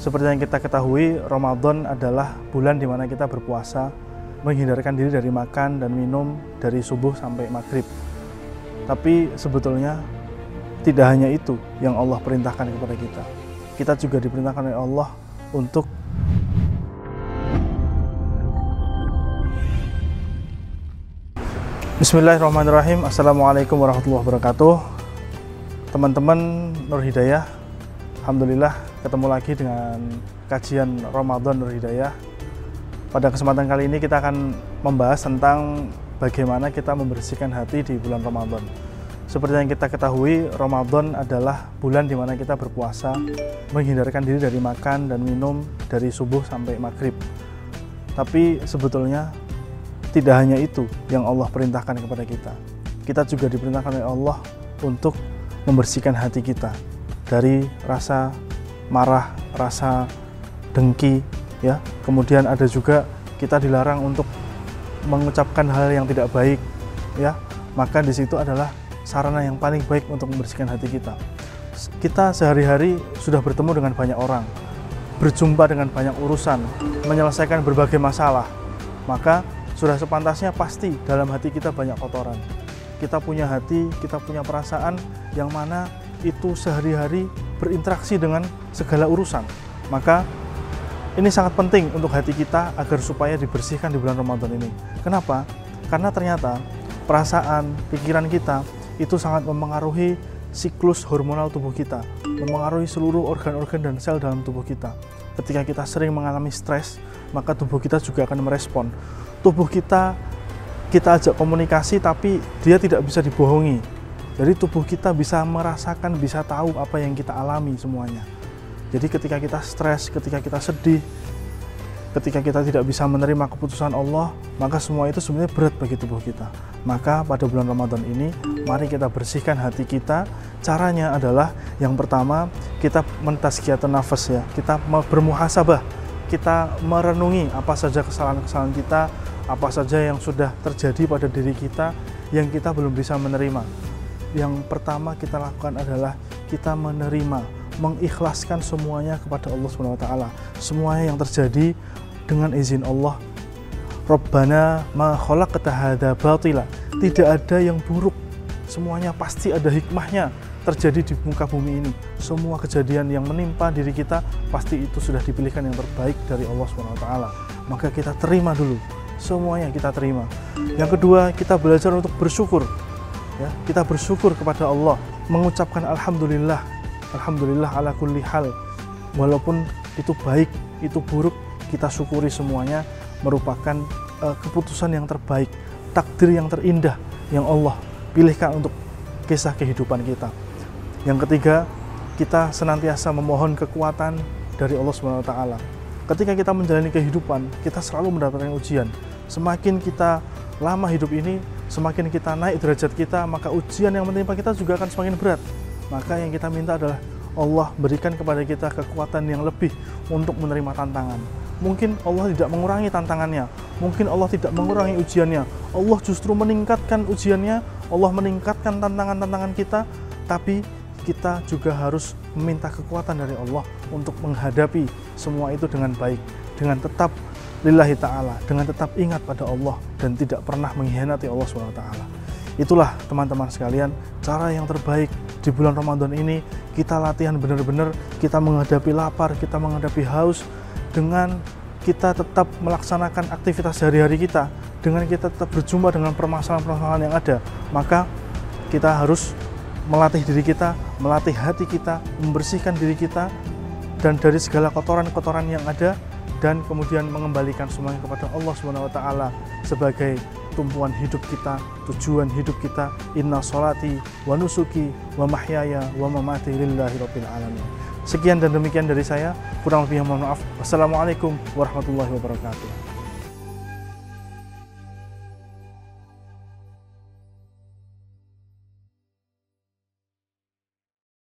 Seperti yang kita ketahui, Ramadan adalah bulan di mana kita berpuasa, menghindarkan diri dari makan dan minum dari subuh sampai maghrib. Tapi sebetulnya tidak hanya itu yang Allah perintahkan kepada kita. Kita juga diperintahkan oleh Allah untuk Bismillahirrahmanirrahim. Assalamualaikum warahmatullahi wabarakatuh. Teman-teman Nur Hidayah, alhamdulillah ketemu lagi dengan kajian Ramadan Nur Hidayah. Pada kesempatan kali ini kita akan membahas tentang bagaimana kita membersihkan hati di bulan Ramadan. Seperti yang kita ketahui, Ramadan adalah bulan di mana kita berpuasa, menghindarkan diri dari makan dan minum dari subuh sampai maghrib. Tapi sebetulnya tidak hanya itu yang Allah perintahkan kepada kita. Kita juga diperintahkan oleh Allah untuk membersihkan hati kita dari rasa marah, rasa dengki, ya. Kemudian ada juga kita dilarang untuk mengucapkan hal yang tidak baik, ya. Maka di situ adalah sarana yang paling baik untuk membersihkan hati kita. Kita sehari-hari sudah bertemu dengan banyak orang, berjumpa dengan banyak urusan, menyelesaikan berbagai masalah. Maka sudah sepantasnya pasti dalam hati kita banyak kotoran. Kita punya hati, kita punya perasaan yang mana itu sehari-hari berinteraksi dengan segala urusan. Maka ini sangat penting untuk hati kita agar supaya dibersihkan di bulan Ramadan ini. Kenapa? Karena ternyata perasaan, pikiran kita itu sangat mempengaruhi siklus hormonal tubuh kita, mempengaruhi seluruh organ-organ dan sel dalam tubuh kita. Ketika kita sering mengalami stres, maka tubuh kita juga akan merespon. Tubuh kita ajak komunikasi tapi dia tidak bisa dibohongi. Jadi tubuh kita bisa merasakan, bisa tahu apa yang kita alami semuanya. Jadi ketika kita stres, ketika kita sedih, ketika kita tidak bisa menerima keputusan Allah, maka semua itu sebenarnya berat bagi tubuh kita. Maka pada bulan Ramadan ini, mari kita bersihkan hati kita. Caranya adalah yang pertama, kita mentazkiyatun nafas, ya. Kita bermuhasabah, kita merenungi apa saja kesalahan-kesalahan kita, apa saja yang sudah terjadi pada diri kita yang kita belum bisa menerima. Yang pertama kita lakukan adalah kita menerima, mengikhlaskan semuanya kepada Allah SWT. Semuanya yang terjadi dengan izin Allah. Rabbana ma khalaqta hadza batila. Tidak ada yang buruk, semuanya pasti ada hikmahnya terjadi di muka bumi ini. Semua kejadian yang menimpa diri kita pasti itu sudah dipilihkan yang terbaik dari Allah SWT. Maka kita terima dulu, semuanya kita terima. Yang kedua, kita belajar untuk bersyukur, ya. Kita bersyukur kepada Allah, mengucapkan alhamdulillah, alhamdulillah ala kulli hal. Walaupun itu baik, itu buruk, kita syukuri semuanya merupakan keputusan yang terbaik, takdir yang terindah yang Allah pilihkan untuk kisah kehidupan kita. Yang ketiga, kita senantiasa memohon kekuatan dari Allah SWT. Ketika kita menjalani kehidupan, kita selalu mendapatkan ujian. Semakin kita lama hidup ini, semakin kita naik derajat kita, maka ujian yang menimpa kita juga akan semakin berat. Maka yang kita minta adalah Allah berikan kepada kita kekuatan yang lebih untuk menerima tantangan. Mungkin Allah tidak mengurangi tantangannya, mungkin Allah tidak mengurangi ujiannya, Allah justru meningkatkan ujiannya, Allah meningkatkan tantangan-tantangan kita, tapi kita juga harus meminta kekuatan dari Allah untuk menghadapi semua itu dengan baik, dengan tetap lillahi ta'ala, dengan tetap ingat pada Allah dan tidak pernah mengkhianati Allah SWT. Itulah teman-teman sekalian, cara yang terbaik di bulan Ramadan ini. Kita latihan benar-benar, kita menghadapi lapar, kita menghadapi haus, dengan kita tetap melaksanakan aktivitas sehari-hari kita, dengan kita tetap berjumpa dengan permasalahan-permasalahan yang ada. Maka kita harus melatih diri kita, melatih hati kita, membersihkan diri kita dan dari segala kotoran-kotoran yang ada, dan kemudian mengembalikan semuanya kepada Allah SWT sebagai tumpuan hidup kita, tujuan hidup kita. Inna sholati wa nusuki wa mahyaya wa mamati lillahi rabbil alamin. Sekian dan demikian dari saya, kurang lebihnya mohon maaf. Wassalamualaikum warahmatullahi wabarakatuh.